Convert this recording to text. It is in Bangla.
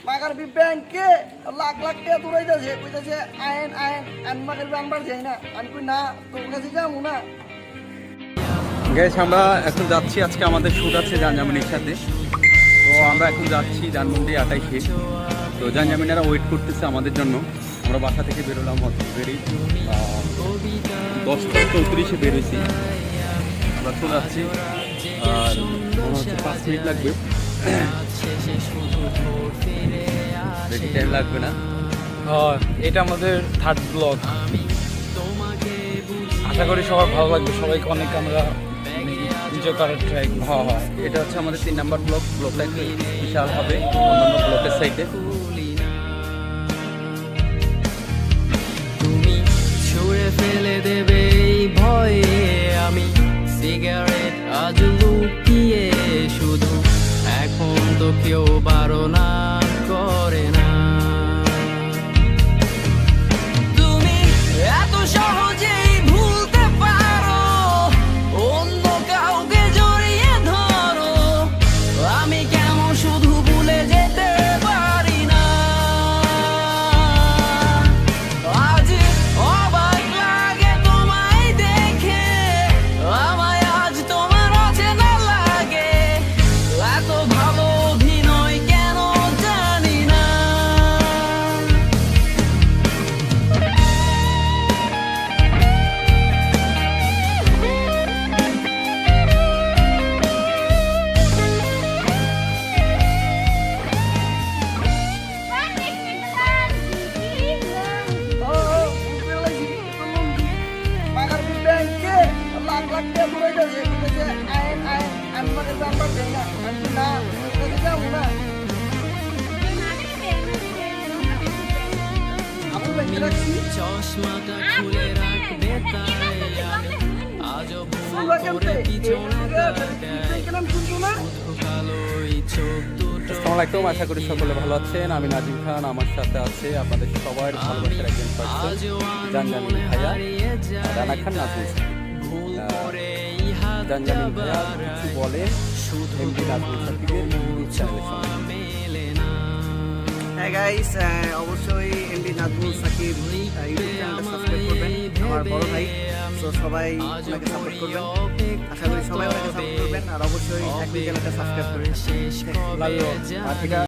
মাগারবি ব্যাংকে লাখ লাখ টাকা দৌড়াইতেছে কইতেছে আইন আইন আমি মাগারবি আনবার যাই না আমি কই না তোর কাছে যাবো না। গ্যাস আমরা এখন যাচ্ছি, আজকে আমাদের শ্যুট আছে জানজামিনের সাথে। তো আমরা এখন যাচ্ছি ধানমন্ডি 28-এ। তো জানজামিনারা ওয়েট করতেছে আমাদের জন্য। আমরা বাসা থেকে বেরোলাম, বেরিয়ে 10:34-এ বেরোইছি। আমরা চলে যাচ্ছি, আর মনে হচ্ছে 5 মিনিট লাগবে, বেশি টাইম লাগবে না। এটা আমাদের থার্ড ব্লগ, আশা করি সবার ভালো লাগবে। সবাইকে অনেক আমরা এনজয় করার ট্রাই। হ্যাঁ, এটা হচ্ছে আমাদের 3 নাম্বার ব্লক। ব্লকটা একটু বিশাল হবে অন্যান্য ব্লকের সাইডে। তুমি ছুঁড়ে ফেলে দেবে এই ভয়ে, আমি সিগারেট আজ লুকিয়ে শুধু, এখন তো কেউ বারণ করে না। তুমি এত সহজেই ভুলতে পারো, অন্য কাউকে জড়িয়ে ধরো, আমি কেন শুধু ভুলে যেতে পারি না। আজ অবাক লাগে তোমায় দেখে, আমায় আজ তোমার অচেনা লাগে, এত ভালো অভিনয় কেন জানি না। মাগারবি ব্যাংকে লাখ লাখ টাকা দৌড়াইতেছে কইতেছে আইন আইন আমি মাগারবি আনবার যাই না আমি কই না তোর কাছে যাবো না। আপু ব্যাংকে রাখছি চশমাটা খুলে রাখবে তাই আমি আজও ভুল করে পিছনে তাকাই, কেন শুনছো না? শুধু কালোই চোখ দুটো। আসসালামু আলাইকুম, আশা করি সকলে ভালো আছেন। আমি নাজিম খান, আমার সাথে আছে আপনাদের সবার ভালোবাসার একজন পার্সন জানজামিন ভাইয়া, রানা খান নাজমুল। জানজামিন ভাইয়া কিছু বলে এমডি নাজমুল সাকিবের ইউটিউব চ্যানেলের সঙ্গে। হ্যাঁ গাইস, অবশ্যই এমডি নাজমুল সাকিব ইউটিউব চ্যানেলটা সাবস্ক্রাইব করবেন, আমার বড় ভাই। তো সবাই ওনাকে সাপোর্ট করবেন, আশা করি সবাই ওনাকে সাপোর্ট করবেন, আর অবশ্যই চ্যানেলটা সাবস্ক্রাইব করবেন। আর এটা